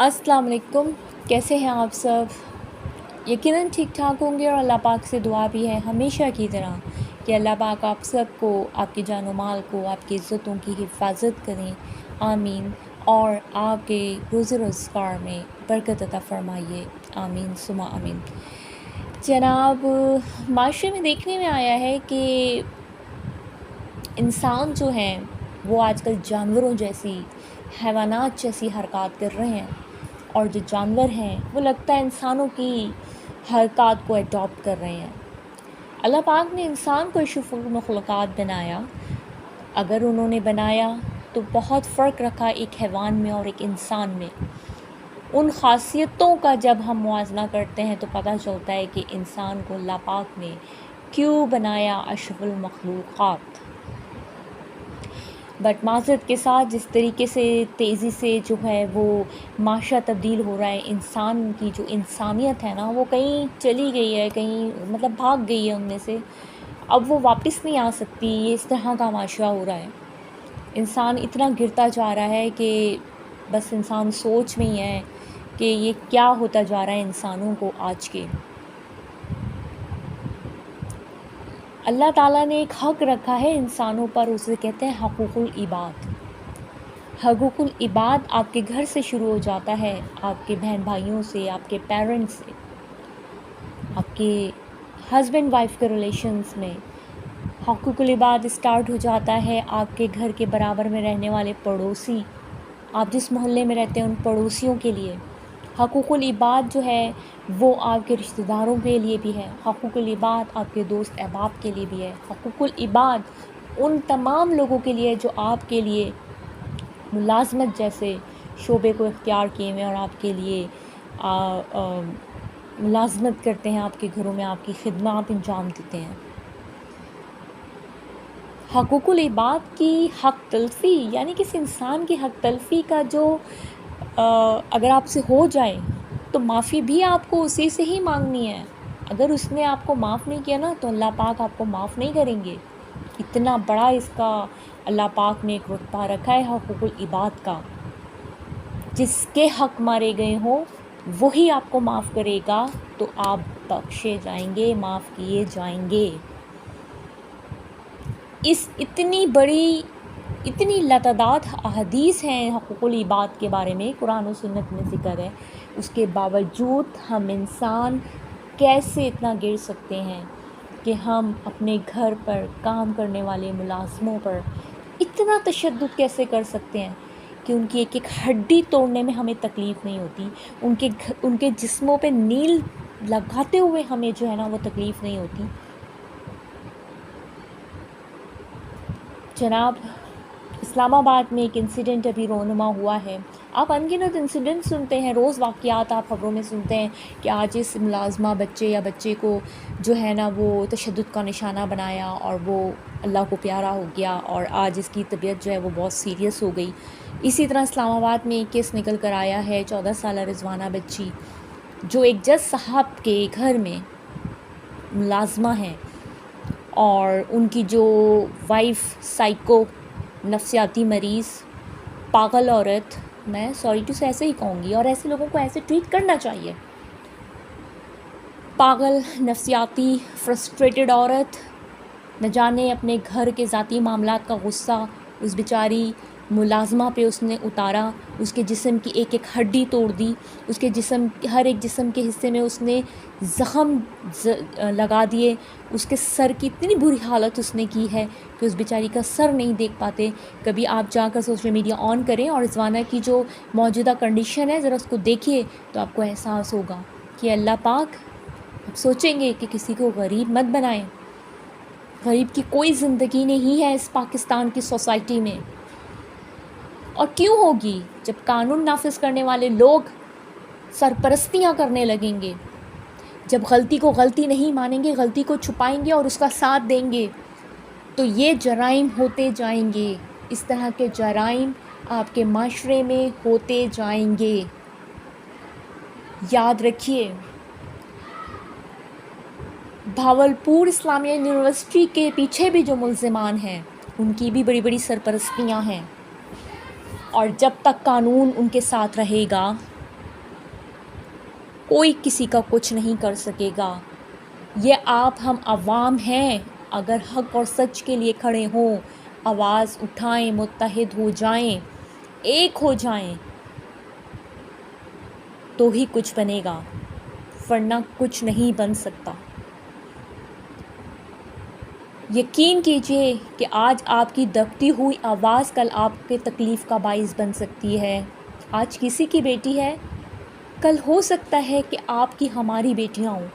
अस्सलाम वालेकुम। कैसे हैं आप सब? यकीनन ठीक ठाक होंगे और अल्लाह पाक से दुआ भी है हमेशा की तरह कि अल्लाह पाक आप सबको, आपकी जान व माल को, आपकी इज़्ज़तों की हिफाजत करें, आमीन। और आपके रोज़ रोज़गार में बरकत अता फ़रमाइए, आमीन सुमा आमीन। जनाब, माशरे में देखने में आया है कि इंसान जो हैं वो आजकल जानवरों जैसी, हैवानात जैसी हरकत कर रहे हैं, और जो जानवर हैं वो लगता है इंसानों की हरकत को अडॉप्ट कर रहे हैं। अल्लाह पाक ने इंसान को अशरफुल मखलूक़ात बनाया। अगर उन्होंने बनाया तो बहुत फ़र्क रखा एक हैवान में और एक इंसान में। उन ख़ासियतों का जब हम मुआज़ना करते हैं तो पता चलता है कि इंसान को अल्लाह पाक ने क्यों बनाया अशरफुल मखलूक़ात। बट माज़रत के साथ जिस तरीके से तेज़ी से जो है वो माशरा तब्दील हो रहा है, इंसान की जो इंसानियत है ना वो कहीं चली गई है, कहीं मतलब भाग गई है उनमें से। अब वो वापस नहीं आ सकती। ये इस तरह का माशरा हो रहा है। इंसान इतना गिरता जा रहा है कि बस इंसान सोच में ही है कि ये क्या होता जा रहा है इंसानों को आज के। अल्लाह ताला ने एक हक़ रखा है इंसानों पर, उसे कहते हैं हक़ूक़ुल इबाद। हक़ूक़ुल इबाद आपके घर से शुरू हो जाता है, आपके बहन भाइयों से, आपके पेरेंट्स से, आपके हस्बैंड वाइफ के रिलेशंस में। हक़ूक़ुल इबाद स्टार्ट हो जाता है आपके घर के बराबर में रहने वाले पड़ोसी, आप जिस मोहल्ले में रहते हैं उन पड़ोसियों के लिए। हक़ूक़ुल इबाद जो है वो आपके रिश्तेदारों के लिए भी है। हक़ूक़ुल इबाद आपके दोस्त अहबाब के लिए भी है। हक़ूक़ुल इबाद उन तमाम लोगों के लिए जो आपके लिए मुलाज़मत जैसे शोबे को इख्तियार किए हुए और आपके लिए मुलाज़मत करते हैं, आपके घरों में आपकी खिदमत अंजाम देते हैं। हक़ूक़ुल इबाद की हक़ तलफ़ी यानी किसी इंसान की हक़ तलफ़ी का जो अगर आपसे हो जाए तो माफ़ी भी आपको उसी से ही मांगनी है। अगर उसने आपको माफ़ नहीं किया ना तो अल्लाह पाक आपको माफ़ नहीं करेंगे। इतना बड़ा इसका अल्लाह पाक ने एक रुतबा रखा है हक़ूक़ुल इबाद का। जिसके हक़ मारे गए हों वही आपको माफ़ करेगा तो आप बख्शे जाएंगे, माफ़ किए जाएंगे। इस इतनी बड़ी, इतनी लातादाद अहदीस हैं हक़ूक़ुल इबाद के बारे में, कुरान और सुन्नत में ज़िक्र है। उसके बावजूद हम इंसान कैसे इतना गिर सकते हैं कि हम अपने घर पर काम करने वाले मुलाज़मों पर इतना तशद्दुद कैसे कर सकते हैं कि उनकी एक एक हड्डी तोड़ने में हमें तकलीफ़ नहीं होती, उनके जिस्मों पे नील लगाते हुए हमें जो है ना वो तकलीफ़ नहीं होती। जनाब, इस्लामाबाद में एक इंसिडेंट अभी रोनुमा हुआ है। आप अनगिनत इंसिडेंट सुनते हैं, रोज़ वाक़यात आप ख़बरों में सुनते हैं कि आज इस मुलाज़मा बच्चे या बच्चे को जो है ना वो तशद्दुद का निशाना बनाया और वो अल्लाह को प्यारा हो गया और आज इसकी तबीयत जो है वो बहुत सीरियस हो गई। इसी तरह इस्लामाबाद में एक केस निकल कर आया है, 14 साला रिज़वाना बच्ची जो एक जज साहब के घर में मुलाज़मा है और उनकी जो वाइफ़ साइको, नफ्सियाती मरीज़, पागल औरत, मैं सॉरी टू से ऐसे ही कहूँगी और ऐसे लोगों को ऐसे ट्रीट करना चाहिए। पागल, नफ्सियाती, फ्रस्ट्रेटेड औरत, न जाने अपने घर के ज़ाती मामलात का गुस्सा उस बेचारी मुलाज़मा पे उसने उतारा, उसके जिस्म की एक एक हड्डी तोड़ दी, उसके हर एक जिस्म के हिस्से में उसने ज़ख़म लगा दिए, उसके सर की इतनी बुरी हालत उसने की है कि उस बेचारी का सर नहीं देख पाते। कभी आप जाकर सोशल मीडिया ऑन करें और रिज़वाना की जो मौजूदा कंडीशन है ज़रा उसको देखिए तो आपको एहसास होगा कि अल्लाह पाक, आप सोचेंगे कि किसी को गरीब मत बनाएं। गरीब की कोई ज़िंदगी नहीं है इस पाकिस्तान की सोसाइटी में। और क्यों होगी जब कानून नाफिज करने वाले लोग सरपरस्तियाँ करने लगेंगे, जब गलती को गलती नहीं मानेंगे, गलती को छुपाएंगे और उसका साथ देंगे, तो ये जराइम होते जाएंगे। इस तरह के जराइम आपके माशरे में होते जाएंगे। याद रखिए, भावलपुर इस्लामिया यूनिवर्सिटी के पीछे भी जो मुल्ज़िमान हैं उनकी भी बड़ी बड़ी सरपरस्तियाँ हैं और जब तक कानून उनके साथ रहेगा کوئی کسی کا کچھ نہیں کر سکے گا. یہ آپ ہم عوام ہیں، اگر حق اور سچ کے لیے کھڑے ہوں، آواز اٹھائیں، متحد ہو جائیں، ایک ہو جائیں تو ہی کچھ بنے گا، ورنہ کچھ نہیں بن سکتا. یقین کیجئے کہ آج آپ کی دبتی ہوئی آواز کل آپ کے تکلیف کا باعث بن سکتی ہے. آج کسی کی بیٹی ہے، کل ہو سکتا ہے کہ آپ کی ہماری بیٹیاں ہوں.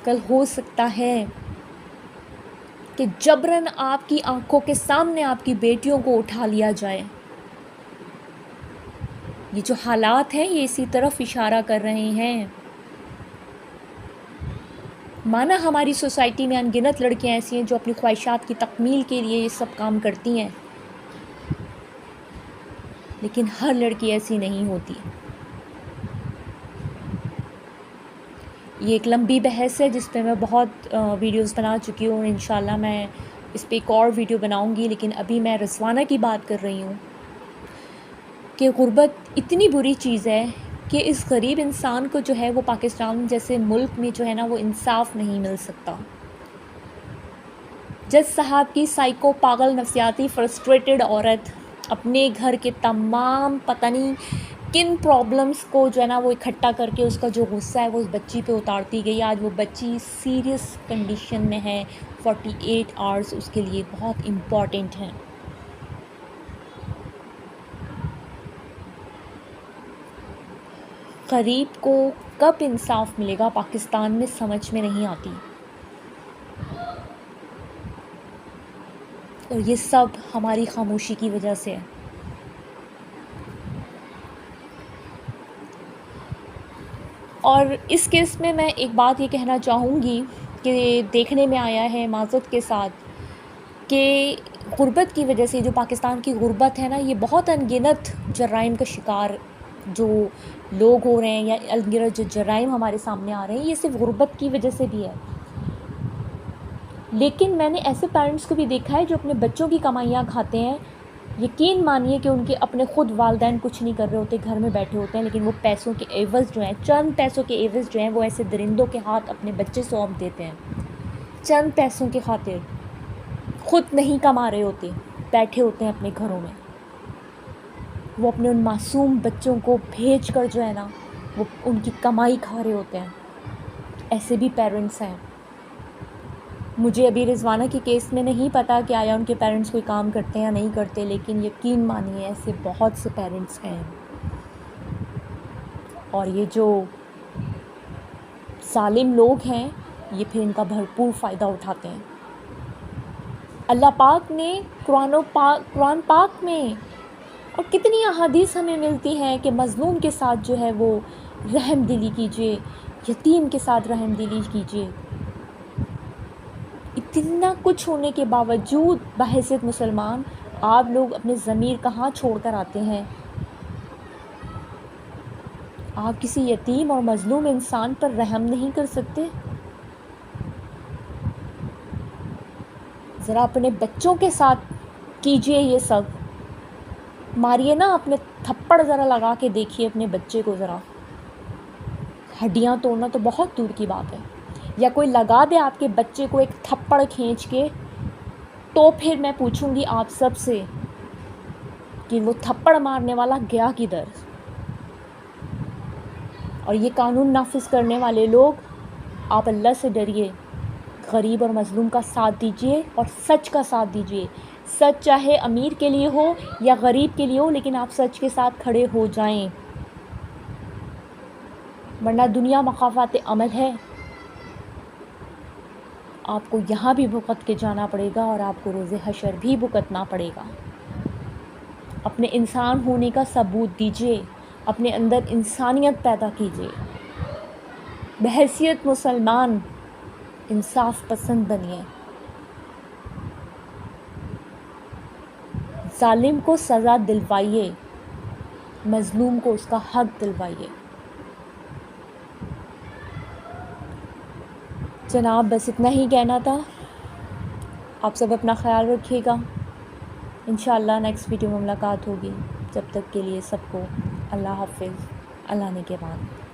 کل ہو سکتا ہے کہ جبراً آپ کی آنکھوں کے سامنے آپ کی بیٹیوں کو اٹھا لیا جائے. یہ جو حالات ہیں یہ اسی طرف اشارہ کر رہے ہیں. مانا ہماری سوسائٹی میں ان گنت لڑکیاں ایسی ہیں جو اپنی خواہشات کی تکمیل کے لیے یہ سب کام کرتی ہیں، لیکن ہر لڑکی ایسی نہیں ہوتی. یہ ایک لمبی بحث ہے جس پہ میں بہت ویڈیوز بنا چکی ہوں، انشاءاللہ میں اس پہ ایک اور ویڈیو بناؤں گی. لیکن ابھی میں رضوانہ کی بات کر رہی ہوں کہ غربت اتنی بری چیز ہے کہ اس غریب انسان کو جو ہے وہ پاکستان جیسے ملک میں جو ہے نا وہ انصاف نہیں مل سکتا. جج صاحب کی سائیکو پاگل نفسیاتی فرسٹریٹڈ عورت اپنے گھر کے تمام پتہ نہیں کن پرابلمس کو جو ہے نا وہ اکٹھا کر کے اس کا جو غصہ ہے وہ اس بچی پہ اتارتی گئی. آج وہ بچی سیریس کنڈیشن میں ہے. 48 آورس اس کے لیے بہت امپورٹنٹ ہیں. غریب کو کب انصاف ملے گا پاکستان میں سمجھ میں نہیں آتی. اور یہ سب ہماری خاموشی کی وجہ سے ہے. اور اس کیس میں ایک بات یہ کہنا چاہوں گی کہ دیکھنے میں آیا ہے معذرت کے ساتھ کہ غربت کی وجہ سے جو پاکستان کی غربت ہے نا یہ بہت ان گنت جرائم کا شکار جو لوگ ہو رہے ہیں یا ان گنت جو جرائم ہمارے سامنے آ رہے ہیں یہ صرف غربت کی وجہ سے بھی ہے. لیکن میں نے ایسے پیرنٹس کو بھی دیکھا ہے جو اپنے بچوں کی کمائیاں کھاتے ہیں. یقین مانیے کہ ان کے اپنے خود والدین کچھ نہیں کر رہے ہوتے، گھر میں بیٹھے ہوتے ہیں، لیکن وہ پیسوں کے عوض جو ہیں، چند پیسوں کے عوض جو ہیں وہ ایسے درندوں کے ہاتھ اپنے بچے سونپ دیتے ہیں. چند پیسوں کی خاطر خود نہیں کما رہے ہوتے، بیٹھے ہوتے ہیں اپنے گھروں میں. وہ اپنے ان معصوم بچوں کو بھیج کر جو ہے نا وہ ان کی کمائی کھا رہے ہوتے ہیں. ایسے بھی پیرنٹس ہیں. مجھے ابھی رضوانہ کے کیس میں نہیں پتہ کہ آیا ان کے پیرنٹس کوئی کام کرتے ہیں یا نہیں کرتے، لیکن یقین مانیے ایسے بہت سے پیرنٹس ہیں. اور یہ جو ظالم لوگ ہیں یہ پھر ان کا بھرپور فائدہ اٹھاتے ہیں. اللہ پاک نے قرآن پاک میں اور کتنی احادیث ہمیں ملتی ہیں کہ مظلوم کے ساتھ جو ہے وہ رحم دلی کیجیے، یتیم کے ساتھ رحم دلی کیجیے. اتنا کچھ ہونے کے باوجود بحیثیت مسلمان آپ لوگ اپنے ضمیر کہاں چھوڑ کر آتے ہیں؟ آپ کسی یتیم اور مظلوم انسان پر رحم نہیں کر سکتے؟ ذرا اپنے بچوں کے ساتھ کیجئے یہ سب. ماریے نا اپنے تھپڑ ذرا لگا کے دیکھیے اپنے بچے کو. ذرا ہڈیاں توڑنا تو بہت دور کی بات ہے، یا کوئی لگا دے آپ کے بچے کو ایک تھپڑ کھینچ کے، تو پھر میں پوچھوں گی آپ سب سے کہ وہ تھپڑ مارنے والا گیا کدھر؟ اور یہ قانون نافذ کرنے والے لوگ آپ اللہ سے ڈریے، غریب اور مظلوم کا ساتھ دیجئے اور سچ کا ساتھ دیجئے. سچ چاہے امیر کے لیے ہو یا غریب کے لیے ہو، لیکن آپ سچ کے ساتھ کھڑے ہو جائیں، ورنہ دنیا مخافات عمل ہے. آپ کو یہاں بھی بھگت کے جانا پڑے گا اور آپ کو روز حشر بھی بھگتنا پڑے گا. اپنے انسان ہونے کا ثبوت دیجئے، اپنے اندر انسانیت پیدا کیجئے. بحیثیت مسلمان انصاف پسند بنیے. ظالم کو سزا دلوائیے، مظلوم کو اس کا حق دلوائیے. جناب بس اتنا ہی کہنا تھا. آپ سب اپنا خیال رکھیے گا. انشاءاللہ نیکسٹ ویڈیو میں ملاقات ہوگی. جب تک کے لیے سب کو اللہ حافظ. اللہ نے کے بعد.